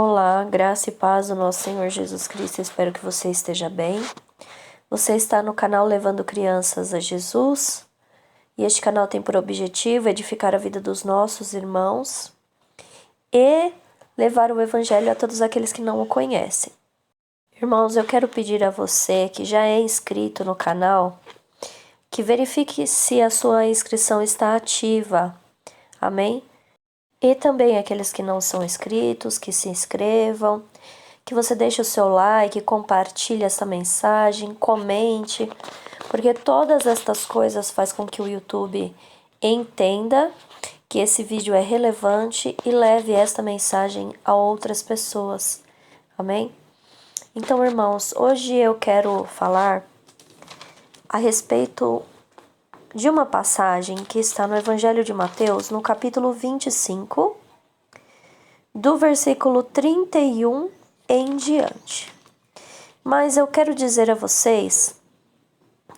Olá, graça e paz do nosso Senhor Jesus Cristo, espero que você esteja bem. Você está no canal Levando Crianças a Jesus e este canal tem por objetivo edificar a vida dos nossos irmãos e levar o Evangelho a todos aqueles que não o conhecem. Irmãos, eu quero pedir a você que já é inscrito no canal que verifique se a sua inscrição está ativa. Amém? E também aqueles que não são inscritos, que se inscrevam, que você deixe o seu like, compartilhe essa mensagem, comente, porque todas estas coisas fazem com que o YouTube entenda que esse vídeo é relevante e leve esta mensagem a outras pessoas. Amém? Então, irmãos, hoje eu quero falar a respeito de uma passagem que está no Evangelho de Mateus, no capítulo 25, do versículo 31 em diante. Mas eu quero dizer a vocês,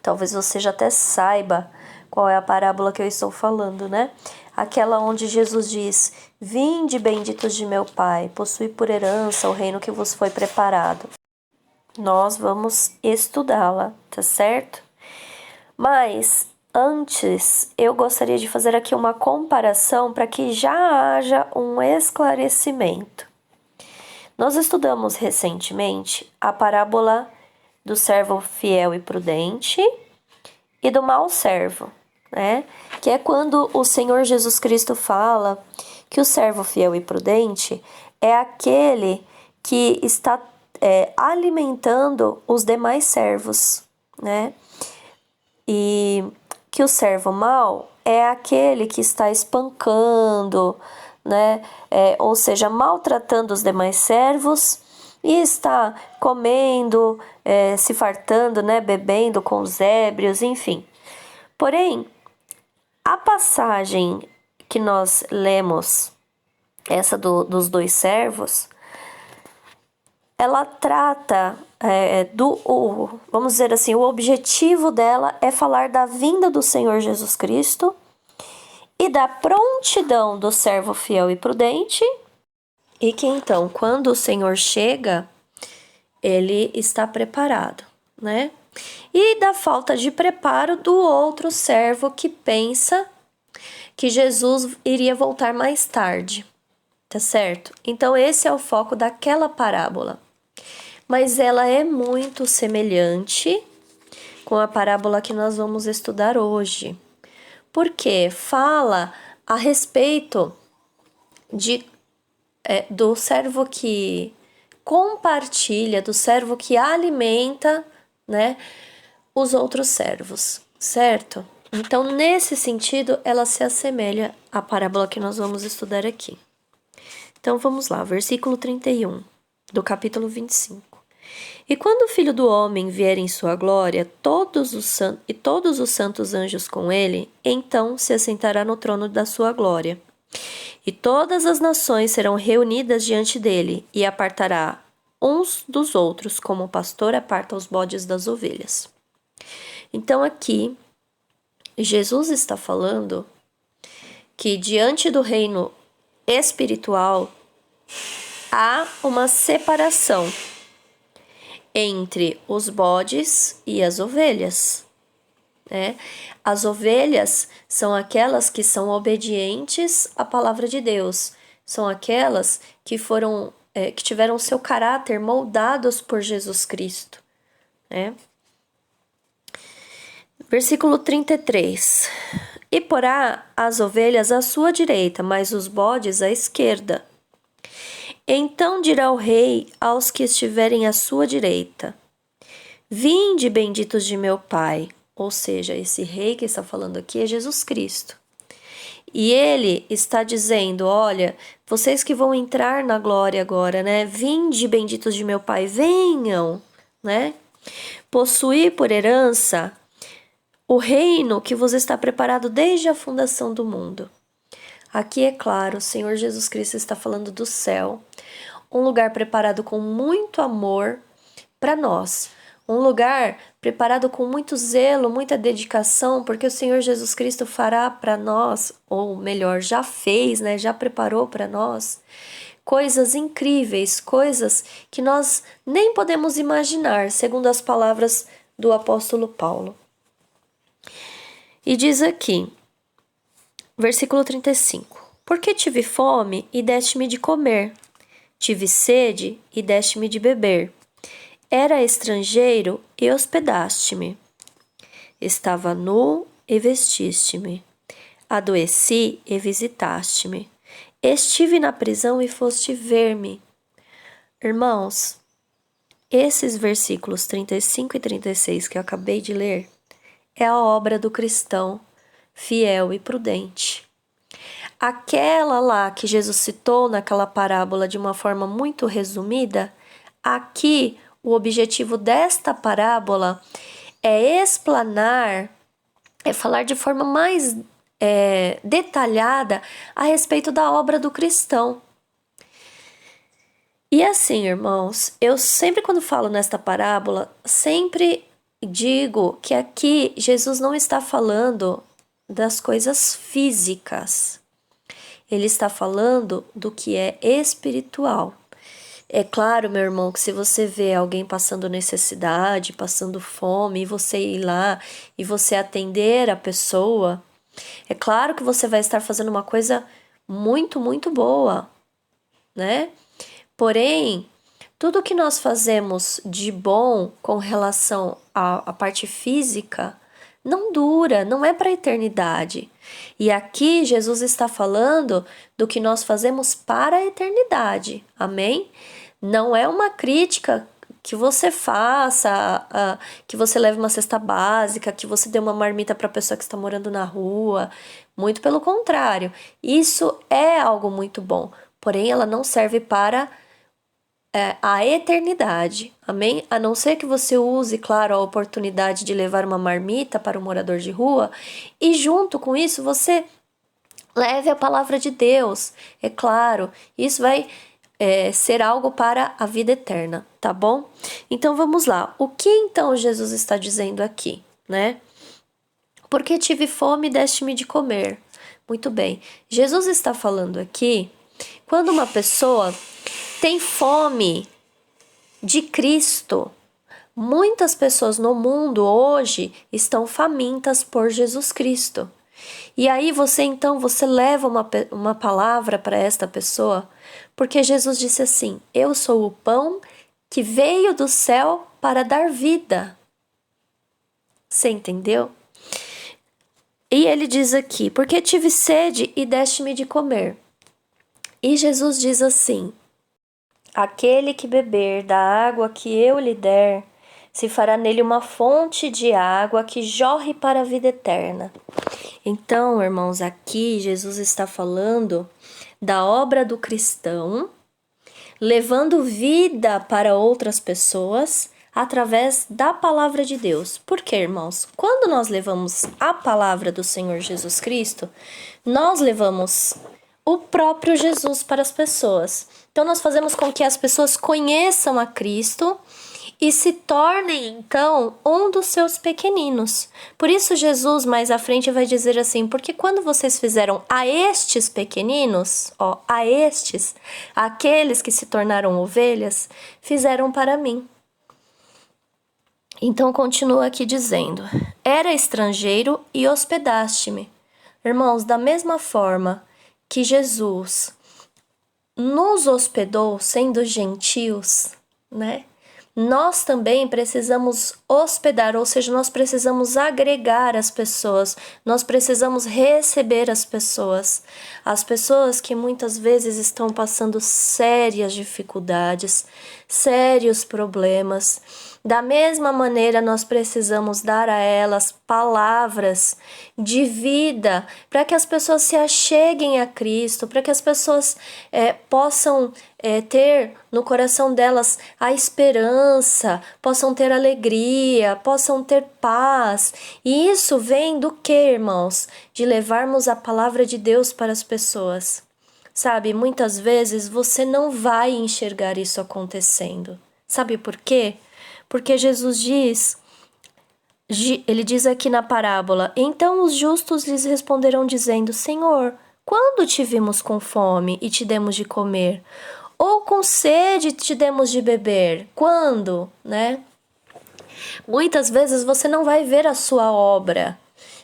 talvez você já até saiba qual é a parábola que eu estou falando, né? Aquela onde Jesus diz: "Vinde, benditos de meu Pai, possui por herança o reino que vos foi preparado." Nós vamos estudá-la, tá certo? Mas antes, eu gostaria de fazer aqui uma comparação para que já haja um esclarecimento. Nós estudamos recentemente a parábola do servo fiel e prudente e do mau servo, né? Que é quando o Senhor Jesus Cristo fala que o servo fiel e prudente é aquele que está alimentando os demais servos, né? E que o servo mau é aquele que está espancando, né? Ou seja, maltratando os demais servos e está comendo, se fartando, né? Bebendo com os ébrios, enfim. Porém, a passagem que nós lemos, essa dos dois servos, ela trata vamos dizer assim, o objetivo dela é falar da vinda do Senhor Jesus Cristo e da prontidão do servo fiel e prudente, e que então, quando o Senhor chega, ele está preparado, né? E da falta de preparo do outro servo que pensa que Jesus iria voltar mais tarde, tá certo? Então esse é o foco daquela parábola. Mas ela é muito semelhante com a parábola que nós vamos estudar hoje, porque fala a respeito do servo que compartilha, do servo que alimenta, né, os outros servos, certo? Então, nesse sentido, ela se assemelha à parábola que nós vamos estudar aqui. Então, vamos lá, versículo 31 do capítulo 25. E quando o Filho do Homem vier em sua glória, todos os santos anjos com ele, então se assentará no trono da sua glória. E todas as nações serão reunidas diante dele, e apartará uns dos outros, como o pastor aparta os bodes das ovelhas. Então aqui, Jesus está falando que diante do reino espiritual há uma separação entre os bodes e as ovelhas, né? As ovelhas são aquelas que são obedientes à palavra de Deus, são aquelas que que tiveram seu caráter moldados por Jesus Cristo, né? Versículo 33. E porá as ovelhas à sua direita, mas os bodes à esquerda. Então dirá o rei aos que estiverem à sua direita: Vinde, benditos de meu Pai. Ou seja, esse rei que está falando aqui é Jesus Cristo. E ele está dizendo: olha, vocês que vão entrar na glória agora, né? Vinde, benditos de meu Pai, venham, né? Possuir por herança o reino que vos está preparado desde a fundação do mundo. Aqui, é claro, o Senhor Jesus Cristo está falando do céu, um lugar preparado com muito amor para nós, um lugar preparado com muito zelo, muita dedicação, porque o Senhor Jesus Cristo fará para nós, ou melhor, já fez, né? Já preparou para nós, coisas incríveis, coisas que nós nem podemos imaginar, segundo as palavras do apóstolo Paulo. E diz aqui, versículo 35: Porque tive fome e deste-me de comer, tive sede e deste-me de beber, era estrangeiro e hospedaste-me, estava nu e vestiste-me, adoeci e visitaste-me, estive na prisão e foste ver-me. Irmãos, esses versículos 35 e 36 que eu acabei de ler é a obra do cristão fiel e prudente. Aquela lá que Jesus citou naquela parábola de uma forma muito resumida, aqui o objetivo desta parábola é explanar, é falar de forma mais detalhada a respeito da obra do cristão. E assim, irmãos, eu sempre quando falo nesta parábola, sempre digo que aqui Jesus não está falando das coisas físicas. Ele está falando do que é espiritual. É claro, meu irmão, que se você vê alguém passando necessidade, passando fome, e você ir lá e você atender a pessoa, é claro que você vai estar fazendo uma coisa muito, muito boa, né? Porém, tudo que nós fazemos de bom com relação à parte física não dura, não é para a eternidade. E aqui Jesus está falando do que nós fazemos para a eternidade, amém? Não é uma crítica que você faça, que você leve uma cesta básica, que você dê uma marmita para a pessoa que está morando na rua. Muito pelo contrário, isso é algo muito bom, porém ela não serve para a eternidade, amém? A não ser que você use, claro, a oportunidade de levar uma marmita para um morador de rua e junto com isso você leve a palavra de Deus, é claro, isso vai ser algo para a vida eterna, tá bom? Então vamos lá, o que então Jesus está dizendo aqui, né? Porque tive fome e deste-me de comer. Muito bem, Jesus está falando aqui quando uma pessoa tem fome de Cristo. Muitas pessoas no mundo hoje estão famintas por Jesus Cristo. E aí você leva uma palavra para esta pessoa, porque Jesus disse assim: eu sou o pão que veio do céu para dar vida. Você entendeu? E ele diz aqui: porque tive sede e deste-me de comer. E Jesus diz assim: aquele que beber da água que eu lhe der, se fará nele uma fonte de água que jorre para a vida eterna. Então, irmãos, aqui Jesus está falando da obra do cristão, levando vida para outras pessoas através da palavra de Deus. Por quê, irmãos? Quando nós levamos a palavra do Senhor Jesus Cristo, nós levamos o próprio Jesus para as pessoas. Então, nós fazemos com que as pessoas conheçam a Cristo e se tornem, então, um dos seus pequeninos. Por isso, Jesus, mais à frente, vai dizer assim: porque quando vocês fizeram a estes pequeninos, aqueles que se tornaram ovelhas, fizeram para mim. Então, continua aqui dizendo: era estrangeiro e hospedaste-me. Irmãos, da mesma forma que Jesus nos hospedou sendo gentios, né? Nós também precisamos hospedar, ou seja, nós precisamos agregar as pessoas, nós precisamos receber as pessoas que muitas vezes estão passando sérias dificuldades, sérios problemas. Da mesma maneira, nós precisamos dar a elas palavras de vida para que as pessoas se acheguem a Cristo, para que as pessoas possam ter no coração delas a esperança, possam ter alegria, possam ter paz. E isso vem do que, irmãos? De levarmos a palavra de Deus para as pessoas. Sabe, muitas vezes você não vai enxergar isso acontecendo. Sabe por quê? Porque Jesus ele diz aqui na parábola: então os justos lhes responderão dizendo: Senhor, quando te vimos com fome e te demos de comer? Ou com sede te demos de beber. Quando, né? Muitas vezes você não vai ver a sua obra,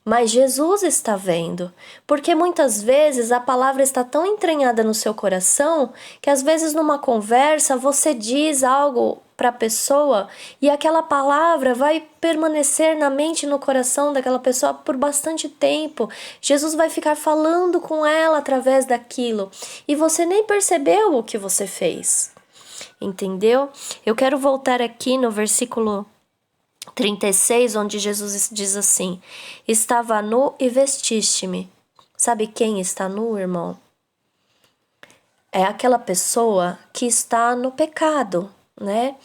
mas Jesus está vendo, porque muitas vezes a palavra está tão entranhada no seu coração que às vezes numa conversa você diz algo para a pessoa e aquela palavra vai permanecer na mente e no coração daquela pessoa por bastante tempo. Jesus vai ficar falando com ela através daquilo e você nem percebeu o que você fez. Entendeu? Eu quero voltar aqui no versículo 36, onde Jesus diz assim: estava nu e vestiste-me. Sabe quem está nu, irmão? É aquela pessoa que está no pecado, né?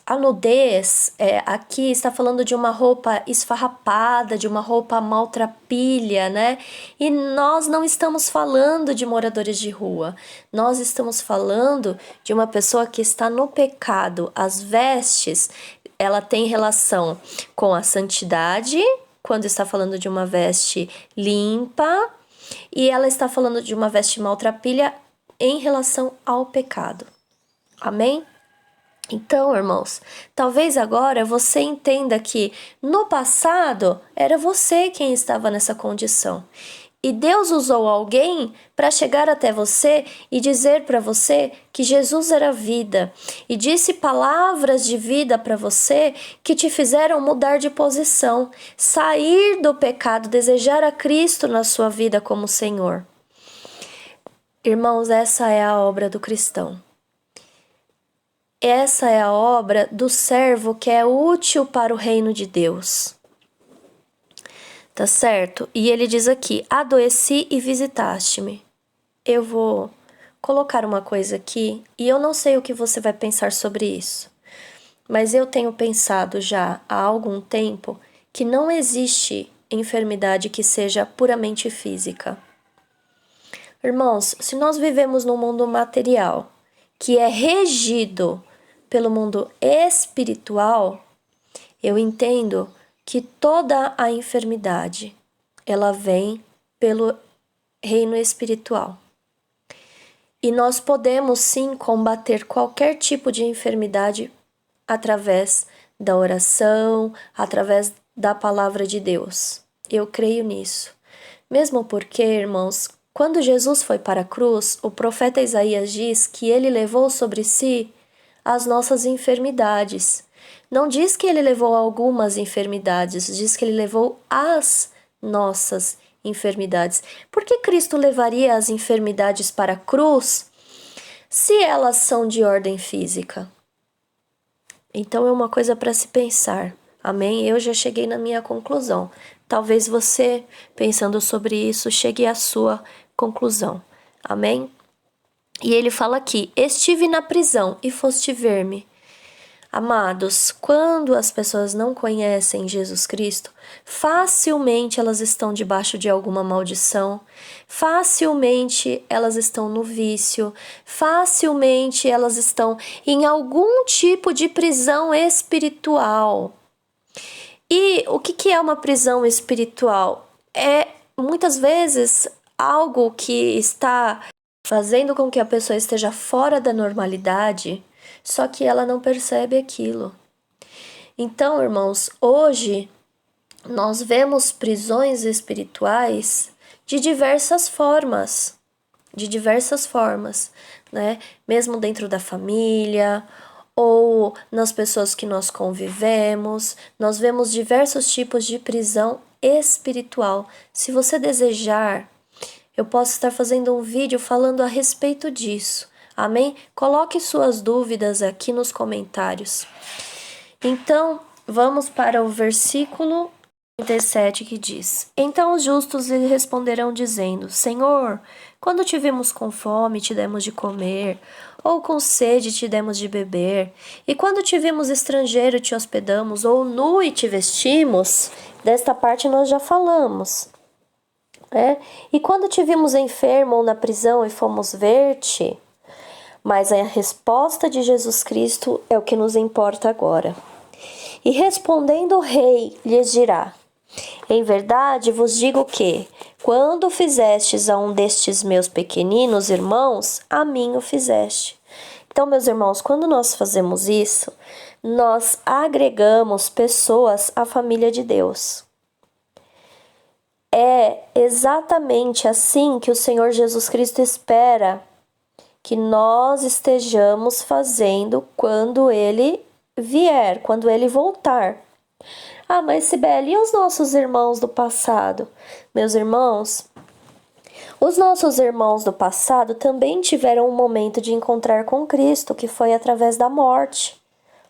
A nudez, aqui está falando de uma roupa esfarrapada, de uma roupa maltrapilha, né? E nós não estamos falando de moradores de rua. Nós estamos falando de uma pessoa que está no pecado. As vestes, ela tem relação com a santidade, quando está falando de uma veste limpa, e ela está falando de uma veste maltrapilha em relação ao pecado. Amém? Então, irmãos, talvez agora você entenda que no passado era você quem estava nessa condição. E Deus usou alguém para chegar até você e dizer para você que Jesus era vida. E disse palavras de vida para você que te fizeram mudar de posição, sair do pecado, desejar a Cristo na sua vida como Senhor. Irmãos, essa é a obra do cristão. Essa é a obra do servo que é útil para o reino de Deus. Tá certo? E ele diz aqui: adoeci e visitaste-me. Eu vou colocar uma coisa aqui e eu não sei o que você vai pensar sobre isso. Mas eu tenho pensado já há algum tempo que não existe enfermidade que seja puramente física. Irmãos, se nós vivemos num mundo material que é regido pelo mundo espiritual, eu entendo que toda a enfermidade, ela vem pelo reino espiritual. E nós podemos sim combater qualquer tipo de enfermidade através da oração, através da palavra de Deus. Eu creio nisso. Mesmo porque, irmãos, quando Jesus foi para a cruz, o profeta Isaías diz que ele levou sobre si as nossas enfermidades. Não diz que ele levou algumas enfermidades, diz que ele levou as nossas enfermidades. Por que Cristo levaria as enfermidades para a cruz se elas são de ordem física? Então é uma coisa para se pensar. Amém? Eu já cheguei na minha conclusão. Talvez você, pensando sobre isso, chegue à sua conclusão. Amém? E ele fala aqui: estive na prisão e foste ver-me. Amados, quando as pessoas não conhecem Jesus Cristo, facilmente elas estão debaixo de alguma maldição, facilmente elas estão no vício, facilmente elas estão em algum tipo de prisão espiritual. E o que é uma prisão espiritual? É muitas vezes algo que está fazendo com que a pessoa esteja fora da normalidade, só que ela não percebe aquilo. Então, irmãos, hoje nós vemos prisões espirituais de diversas formas, né? Mesmo dentro da família ou nas pessoas que nós convivemos, nós vemos diversos tipos de prisão espiritual. Se você desejar, eu posso estar fazendo um vídeo falando a respeito disso. Amém? Coloque suas dúvidas aqui nos comentários. Então, vamos para o versículo 37 que diz: então os justos lhe responderão dizendo: Senhor, quando te vimos com fome, te demos de comer, ou com sede, te demos de beber, e quando te vimos estrangeiro, te hospedamos, ou nu e te vestimos. Desta parte nós já falamos. E quando te vimos enfermo ou na prisão e fomos ver-te. Mas a resposta de Jesus Cristo é o que nos importa agora. E respondendo o rei, lhes dirá: em verdade vos digo que, quando fizestes a um destes meus pequeninos irmãos, a mim o fizeste. Então, meus irmãos, quando nós fazemos isso, nós agregamos pessoas à família de Deus. É exatamente assim que o Senhor Jesus Cristo espera que nós estejamos fazendo quando Ele vier, quando Ele voltar. Ah, mas Sibeli, e os nossos irmãos do passado? Meus irmãos, os nossos irmãos do passado também tiveram um momento de encontrar com Cristo, que foi através da morte,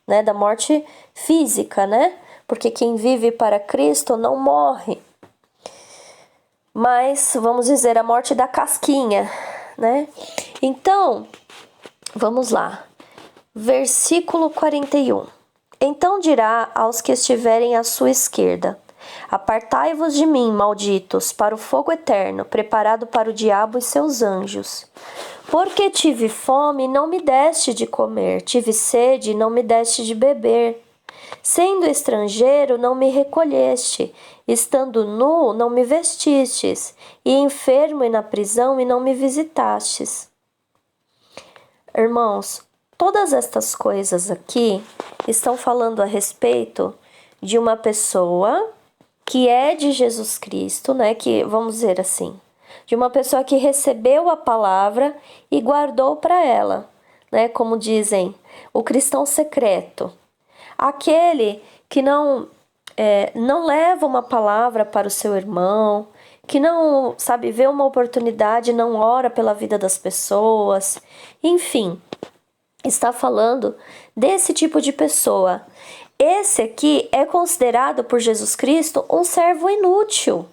né? Da morte física, né? Porque quem vive para Cristo não morre. Mas, vamos dizer, a morte da casquinha, né? Então, vamos lá. Versículo 41. Então dirá aos que estiverem à sua esquerda: Apartai-vos de mim, malditos, para o fogo eterno, preparado para o diabo e seus anjos. Porque tive fome e não me deste de comer, tive sede e não me deste de beber. Sendo estrangeiro, não me recolheste, estando nu, não me vestistes, e enfermo e na prisão, e não me visitastes. Irmãos, todas estas coisas aqui estão falando a respeito de uma pessoa que é de Jesus Cristo, né? Que, vamos dizer assim, de uma pessoa que recebeu a palavra e guardou para ela, né? Como dizem, o cristão secreto. Aquele que não leva uma palavra para o seu irmão, que não, sabe, vê uma oportunidade, não ora pela vida das pessoas, enfim, está falando desse tipo de pessoa. Esse aqui é considerado por Jesus Cristo um servo inútil.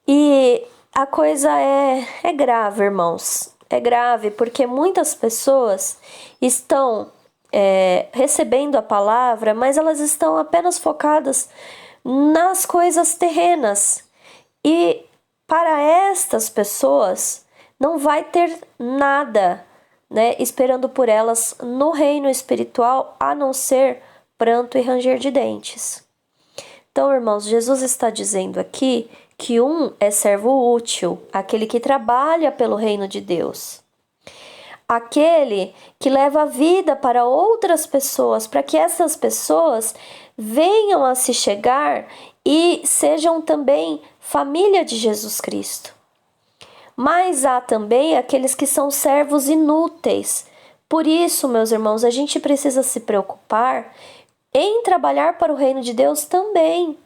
E a coisa é grave, irmãos. É grave porque muitas pessoas estão recebendo a palavra, mas elas estão apenas focadas nas coisas terrenas. E para estas pessoas não vai ter nada, né, esperando por elas no reino espiritual, a não ser pranto e ranger de dentes. Então, irmãos, Jesus está dizendo aqui que um é servo útil, aquele que trabalha pelo reino de Deus. Aquele que leva a vida para outras pessoas, para que essas pessoas venham a se chegar e sejam também família de Jesus Cristo. Mas há também aqueles que são servos inúteis. Por isso, meus irmãos, a gente precisa se preocupar em trabalhar para o reino de Deus também.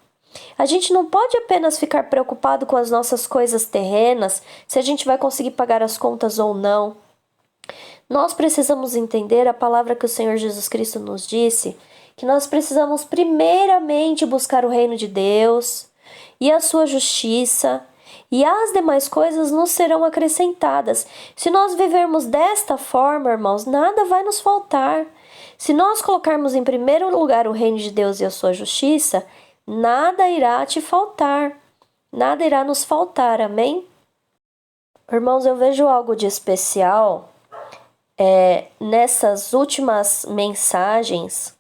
A gente não pode apenas ficar preocupado com as nossas coisas terrenas, se a gente vai conseguir pagar as contas ou não. Nós precisamos entender a palavra que o Senhor Jesus Cristo nos disse, que nós precisamos primeiramente buscar o reino de Deus e a sua justiça, e as demais coisas nos serão acrescentadas. Se nós vivermos desta forma, irmãos, nada vai nos faltar. Se nós colocarmos em primeiro lugar o reino de Deus e a sua justiça, nada irá te faltar. Nada irá nos faltar, amém? Irmãos, eu vejo algo de especial nessas últimas mensagens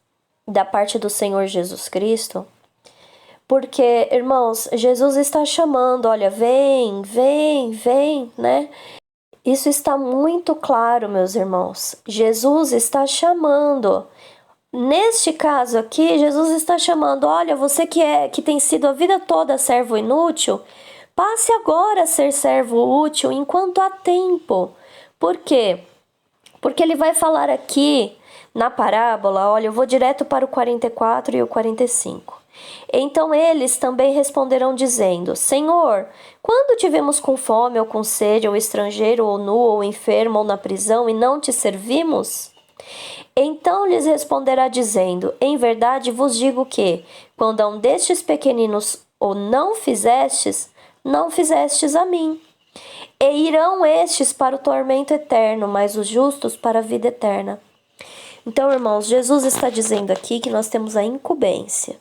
da parte do Senhor Jesus Cristo. Porque, irmãos, Jesus está chamando, olha, vem, vem, vem, né? Isso está muito claro, meus irmãos. Jesus está chamando. Neste caso aqui, Jesus está chamando, olha, você que tem sido a vida toda servo inútil, passe agora a ser servo útil enquanto há tempo. Por quê? Porque ele vai falar aqui na parábola, olha, eu vou direto para o 44 e o 45. Então eles também responderão dizendo: Senhor, quando tivemos com fome ou com sede, ou estrangeiro, ou nu, ou enfermo, ou na prisão, e não te servimos? Então lhes responderá dizendo: Em verdade vos digo que, quando a um destes pequeninos o não fizestes, não fizestes a mim. E irão estes para o tormento eterno, mas os justos para a vida eterna. Então, irmãos, Jesus está dizendo aqui que nós temos a incumbência.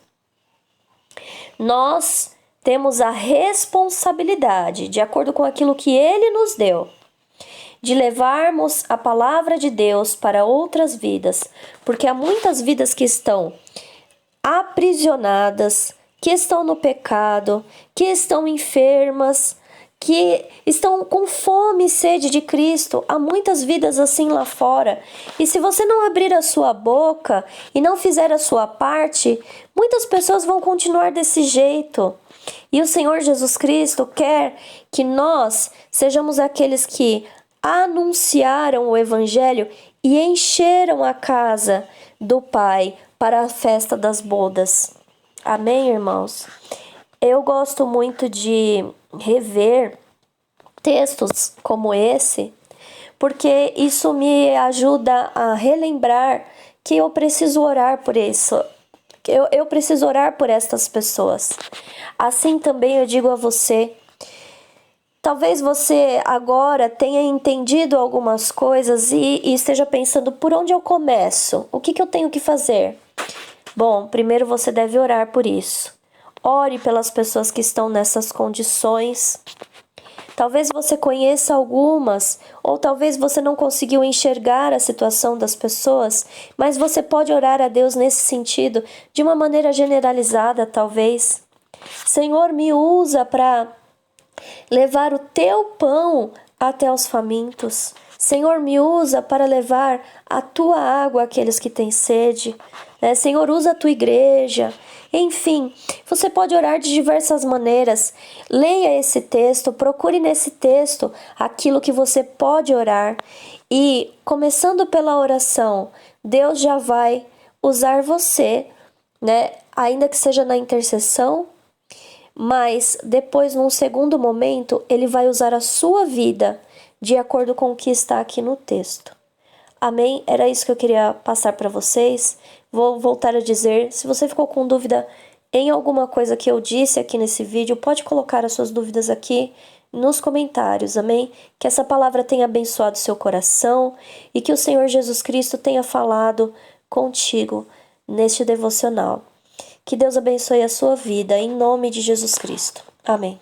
Nós temos a responsabilidade, de acordo com aquilo que Ele nos deu, de levarmos a palavra de Deus para outras vidas, porque há muitas vidas que estão aprisionadas, que estão no pecado, que estão enfermas, que estão com fome e sede de Cristo. Há muitas vidas assim lá fora. E se você não abrir a sua boca e não fizer a sua parte, muitas pessoas vão continuar desse jeito. E o Senhor Jesus Cristo quer que nós sejamos aqueles que anunciaram o Evangelho e encheram a casa do Pai para a festa das bodas. Amém, irmãos? Eu gosto muito de rever textos como esse, porque isso me ajuda a relembrar que eu preciso orar por isso. Eu preciso orar por estas pessoas. Assim também eu digo a você, talvez você agora tenha entendido algumas coisas e esteja pensando, por onde eu começo? O que eu tenho que fazer? Bom, primeiro você deve orar por isso. Ore pelas pessoas que estão nessas condições. Talvez você conheça algumas, ou talvez você não conseguiu enxergar a situação das pessoas, mas você pode orar a Deus nesse sentido, de uma maneira generalizada, talvez. Senhor, me usa para levar o teu pão até os famintos. Senhor, me usa para levar a tua água àqueles que têm sede. Senhor, usa a tua igreja. Enfim, você pode orar de diversas maneiras. Leia esse texto, procure nesse texto aquilo que você pode orar. E, começando pela oração, Deus já vai usar você, ainda que seja na intercessão, mas depois, num segundo momento, Ele vai usar a sua vida de acordo com o que está aqui no texto. Amém? Era isso que eu queria passar para vocês. Vou voltar a dizer, se você ficou com dúvida em alguma coisa que eu disse aqui nesse vídeo, pode colocar as suas dúvidas aqui nos comentários, amém? Que essa palavra tenha abençoado seu coração e que o Senhor Jesus Cristo tenha falado contigo neste devocional. Que Deus abençoe a sua vida, em nome de Jesus Cristo. Amém.